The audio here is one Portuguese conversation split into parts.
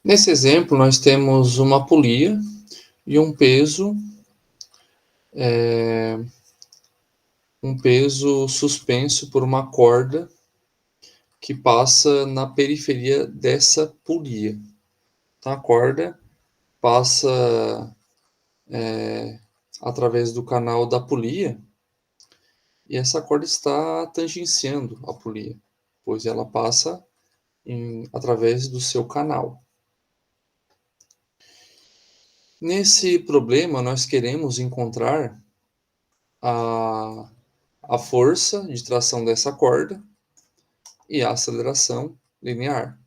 Nesse exemplo, nós temos uma polia e um peso suspenso por uma corda que passa na periferia dessa polia. Então, a corda passa através do canal da polia e essa corda está tangenciando a polia, pois ela passa através do seu canal. Nesse problema, nós queremos encontrar a força de tração dessa corda e a aceleração linear.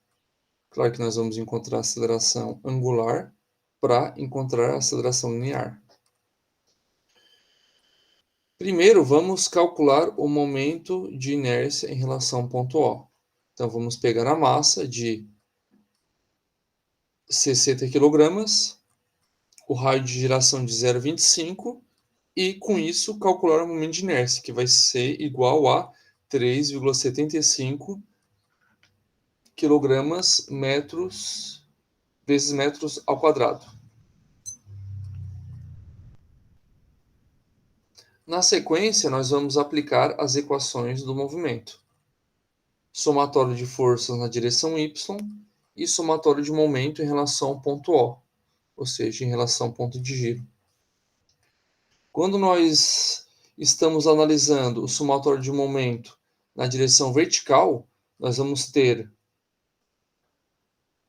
Claro que nós vamos encontrar a aceleração angular para encontrar a aceleração linear. Primeiro, vamos calcular o momento de inércia em relação ao ponto O. Então, vamos pegar a massa de 60 kg, o raio de giração de 0,25 e, com isso, calcular o momento de inércia, que vai ser igual a 3,75 kg vezes metros ao quadrado. Na sequência, nós vamos aplicar as equações do movimento. Somatório de forças na direção y e somatório de momento em relação ao ponto O, ou seja, em relação ao ponto de giro. Quando nós estamos analisando o somatório de momento na direção vertical, nós vamos ter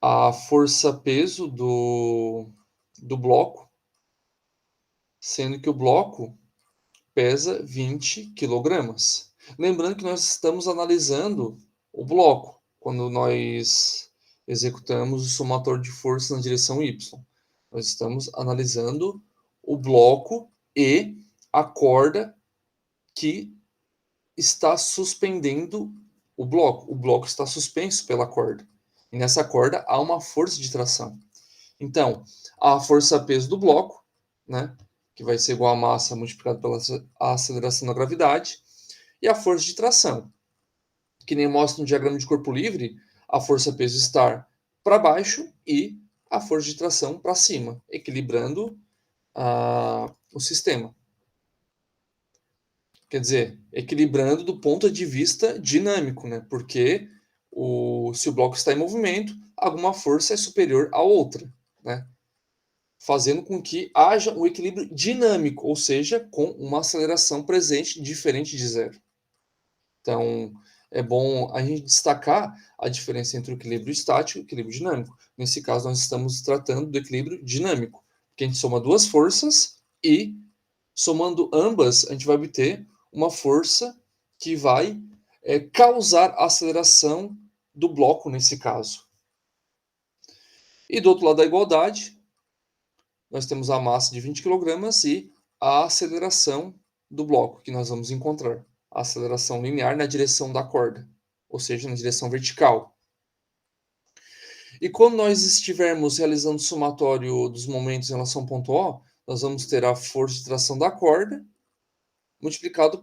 a força-peso do bloco, sendo que o bloco pesa 20 kg. Lembrando que nós estamos analisando o bloco quando nós executamos o somatório de forças na direção y. Nós estamos analisando o bloco e a corda que está suspendendo o bloco. O bloco está suspenso pela corda. E nessa corda há uma força de tração. Então, a força-peso do bloco, né, que vai ser igual a massa multiplicada pela aceleração da gravidade, e a força de tração, que nem mostra no diagrama de corpo livre, a força-peso estar para baixo e a força de tração para cima, equilibrando o sistema. Quer dizer, equilibrando do ponto de vista dinâmico, né? Porque se o bloco está em movimento, alguma força é superior à outra, né? Fazendo com que haja um equilíbrio dinâmico, ou seja, com uma aceleração presente diferente de zero. Então, é bom a gente destacar a diferença entre o equilíbrio estático e o equilíbrio dinâmico. Nesse caso, nós estamos tratando do equilíbrio dinâmico, que a gente soma duas forças e, somando ambas, a gente vai obter uma força que vai causar a aceleração do bloco, nesse caso. E do outro lado da igualdade, nós temos a massa de 20 kg e a aceleração do bloco, que nós vamos encontrar. A aceleração linear na direção da corda, ou seja, na direção vertical. E quando nós estivermos realizando o somatório dos momentos em relação ao ponto O, nós vamos ter a força de tração da corda multiplicado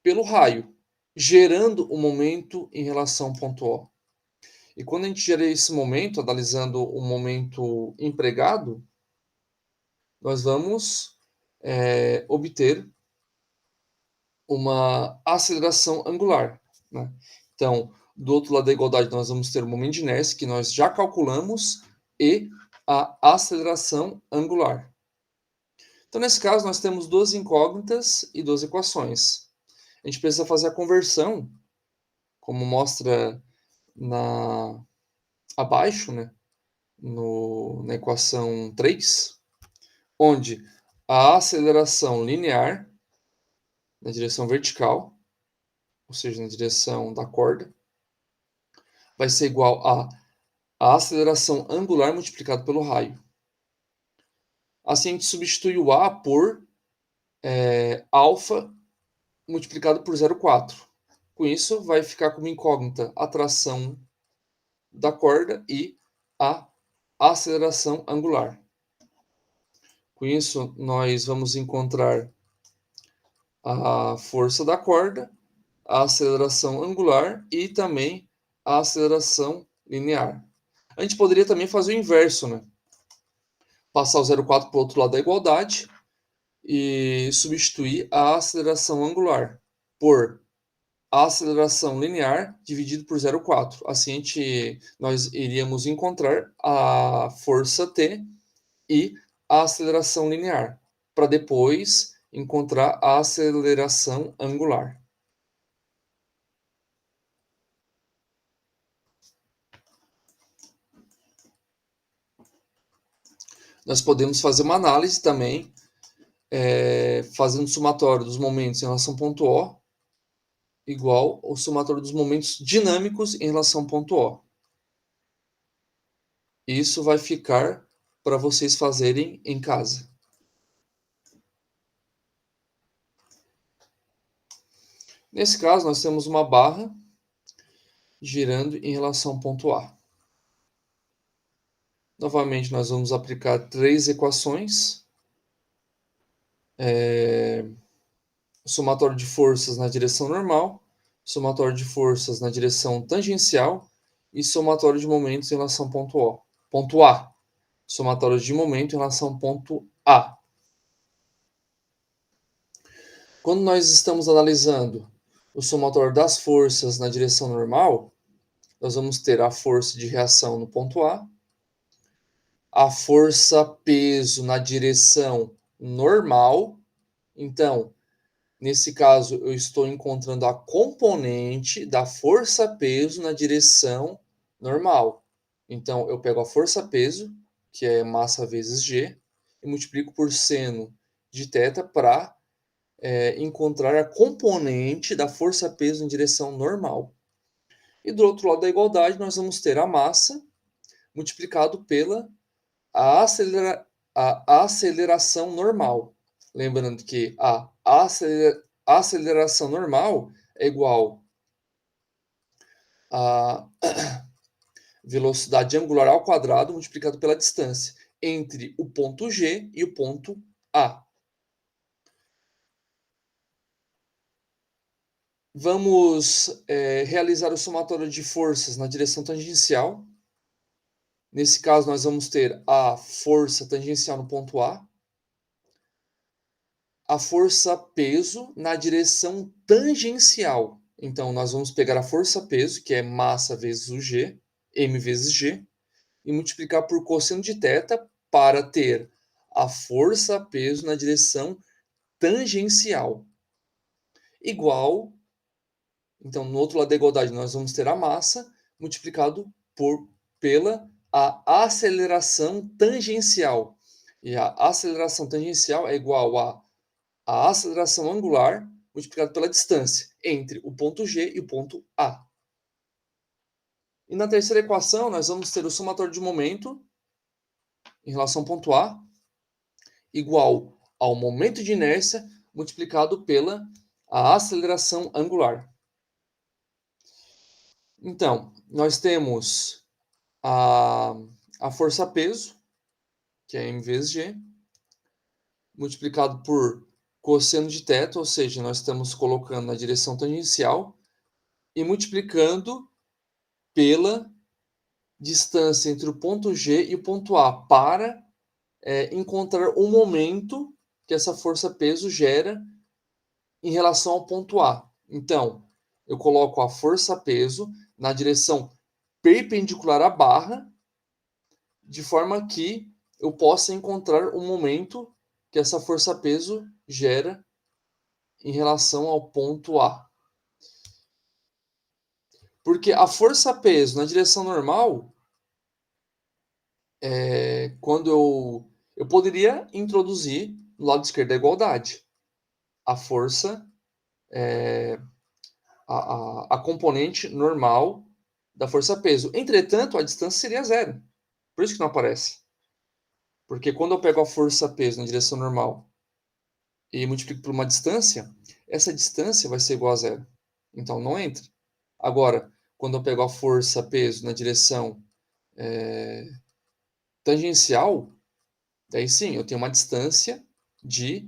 pelo raio, gerando o momento em relação ao ponto O. E quando a gente gera esse momento, analisando o momento empregado, nós vamos obter uma aceleração angular, né? Então, do outro lado da igualdade, nós vamos ter o momento de inércia, que nós já calculamos, e a aceleração angular. Então, nesse caso, nós temos duas incógnitas e duas equações. A gente precisa fazer a conversão, como mostra abaixo, né? Na equação 3, onde a aceleração linear na direção vertical, ou seja, na direção da corda, vai ser igual a aceleração angular multiplicado pelo raio. Assim, a gente substitui o A por alfa multiplicado por 0,4. Com isso, vai ficar como incógnita a tração da corda e a aceleração angular. Com isso, nós vamos encontrar a força da corda, a aceleração angular e também a aceleração linear. A gente poderia também fazer o inverso, né? Passar o 0,4 para o outro lado da igualdade e substituir a aceleração angular por a aceleração linear dividido por 0,4. Assim, nós iríamos encontrar a força T e a aceleração linear, para depois encontrar a aceleração angular. Nós podemos fazer uma análise também, fazendo o somatório dos momentos em relação ao ponto O igual ao somatório dos momentos dinâmicos em relação ao ponto O. Isso vai ficar para vocês fazerem em casa. Nesse caso, nós temos uma barra girando em relação ao ponto A. Novamente, nós vamos aplicar 3 equações. Somatório de forças na direção normal, somatório de forças na direção tangencial e somatório de momentos em relação ao ponto O. Ponto A. Somatório de momento em relação ao ponto A. Quando nós estamos analisando o somatório das forças na direção normal, nós vamos ter a força de reação no ponto a força peso na direção normal. Então, nesse caso, eu estou encontrando a componente da força peso na direção normal. Então, eu pego a força peso, que é massa vezes G, e multiplico por seno de θ para encontrar a componente da força peso em direção normal. E do outro lado da igualdade, nós vamos ter a massa multiplicado pela a aceleração normal. Lembrando que a aceleração normal é igual a velocidade angular ao quadrado multiplicado pela distância entre o ponto G e o ponto A. Vamos realizar o somatório de forças na direção tangencial. Nesse caso, nós vamos ter a força tangencial no ponto a força peso na direção tangencial. Então, nós vamos pegar a força peso, que é massa vezes o G, m vezes G, e multiplicar por cosseno de θ para ter a força peso na direção tangencial. Igual, então, no outro lado da igualdade, nós vamos ter a massa multiplicado pela a aceleração tangencial. E a aceleração tangencial é igual a aceleração angular multiplicado pela distância entre o ponto G e o ponto A. E na terceira equação, nós vamos ter o somatório de momento em relação ao ponto A igual ao momento de inércia multiplicado pela a aceleração angular. Então, nós temos a força peso, que é m vezes g, multiplicado por cosseno de θ, ou seja, nós estamos colocando na direção tangencial, e multiplicando pela distância entre o ponto G e o ponto A, para encontrar o momento que essa força-peso gera em relação ao ponto A. Então, eu coloco a força-peso na direção perpendicular à barra, de forma que eu possa encontrar o momento que essa força-peso gera em relação ao ponto A. Porque a força-peso na direção normal, quando eu poderia introduzir no lado esquerdo da igualdade a força, a componente normal da força-peso. Entretanto, a distância seria zero. Por isso que não aparece. Porque quando eu pego a força-peso na direção normal e multiplico por uma distância, essa distância vai ser igual a zero. Então não entra. Agora, quando eu pego a força-peso na direção tangencial, daí sim, eu tenho uma distância de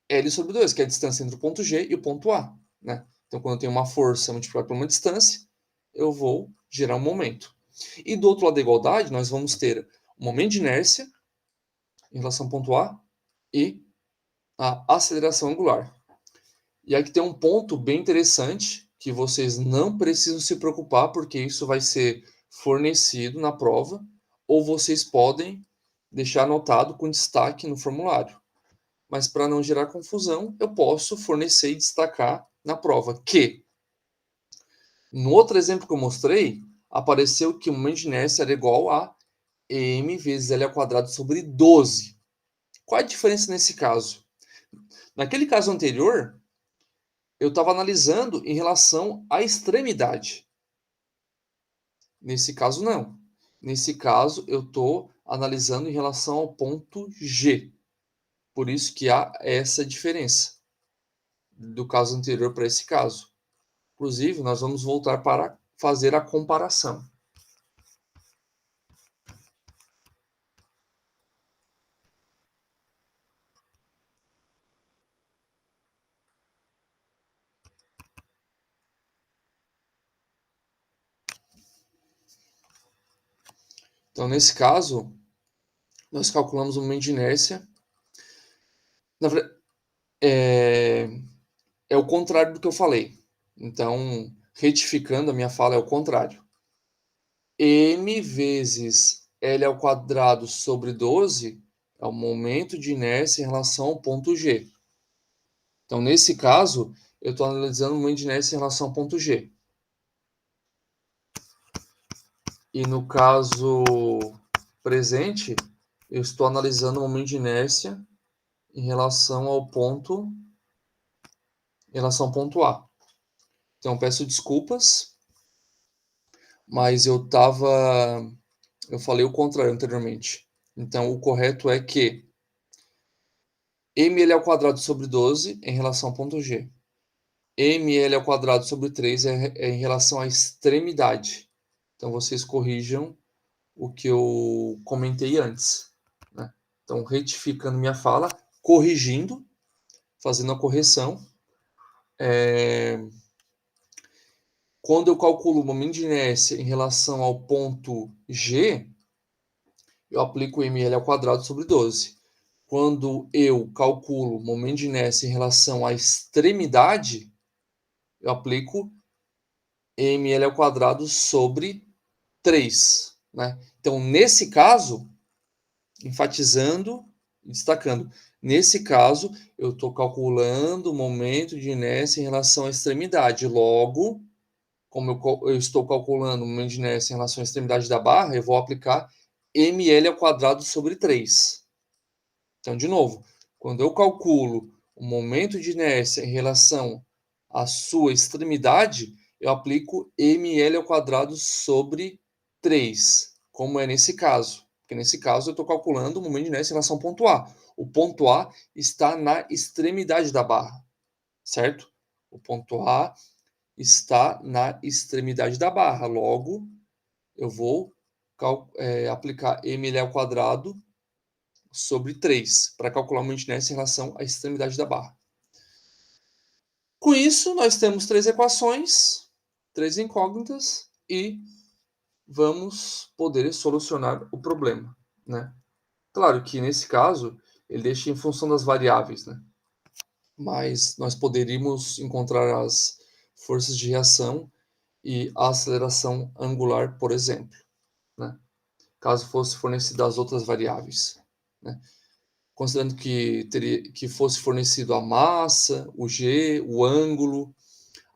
L sobre 2, que é a distância entre o ponto G e o ponto A. Né? Então, quando eu tenho uma força multiplicada por uma distância, eu vou gerar um momento. E do outro lado da igualdade, nós vamos ter o momento de inércia em relação ao ponto A e a aceleração angular. E aqui tem um ponto bem interessante que vocês não precisam se preocupar, porque isso vai ser fornecido na prova, ou vocês podem deixar anotado com destaque no formulário. Mas para não gerar confusão, eu posso fornecer e destacar na prova que, no outro exemplo que eu mostrei, apareceu que o momento de inércia era igual a m vezes L ao quadrado sobre 12. Qual a diferença nesse caso? Naquele caso anterior, eu estava analisando em relação à extremidade. Nesse caso, não. Nesse caso, eu estou analisando em relação ao ponto G. Por isso que há essa diferença do caso anterior para esse caso. Inclusive, nós vamos voltar para fazer a comparação. Então, nesse caso, nós calculamos o momento de inércia. Na verdade, é o contrário do que eu falei. Então, retificando a minha fala, é o contrário. M vezes L ao quadrado sobre 12 é o momento de inércia em relação ao ponto G. Então, nesse caso, eu estou analisando o momento de inércia em relação ao ponto G. E no caso presente, eu estou analisando o momento de inércia em relação ao ponto A. Então, peço desculpas, mas eu falei o contrário anteriormente. Então, o correto é que ml ao quadrado sobre 12 em relação ao ponto G. ml ao quadrado sobre 3 é em relação à extremidade. Então, vocês corrijam o que eu comentei antes, né? Então, retificando minha fala, corrigindo, fazendo a correção. Quando eu calculo o momento de inércia em relação ao ponto G, eu aplico ml ao quadrado sobre 12. Quando eu calculo o momento de inércia em relação à extremidade, eu aplico ml ao quadrado sobre 3, né? Então, nesse caso, enfatizando e destacando, nesse caso, eu estou calculando o momento de inércia em relação à extremidade. Logo, como eu estou calculando o momento de inércia em relação à extremidade da barra, eu vou aplicar ml ao quadrado sobre 3. Então, de novo, quando eu calculo o momento de inércia em relação à sua extremidade, eu aplico ml ao quadrado sobre 3, como é nesse caso. Porque nesse caso eu estou calculando o momento de inércia em relação ao ponto A. O ponto A está na extremidade da barra, certo? O ponto A está na extremidade da barra. Logo, eu vou aplicar ml ao quadrado sobre 3 para calcular o momento de inércia em relação à extremidade da barra. Com isso, nós temos 3 equações, 3 incógnitas e vamos poder solucionar o problema, né? Claro que nesse caso ele deixa em função das variáveis, né? Mas nós poderíamos encontrar as forças de reação e a aceleração angular, por exemplo, né? Caso fosse fornecida as outras variáveis, né? Considerando que fosse fornecido a massa, o g, o ângulo,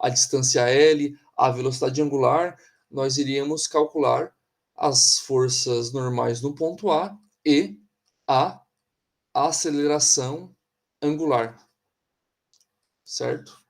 a distância L, a velocidade angular, nós iríamos calcular as forças normais no ponto A e a aceleração angular, certo?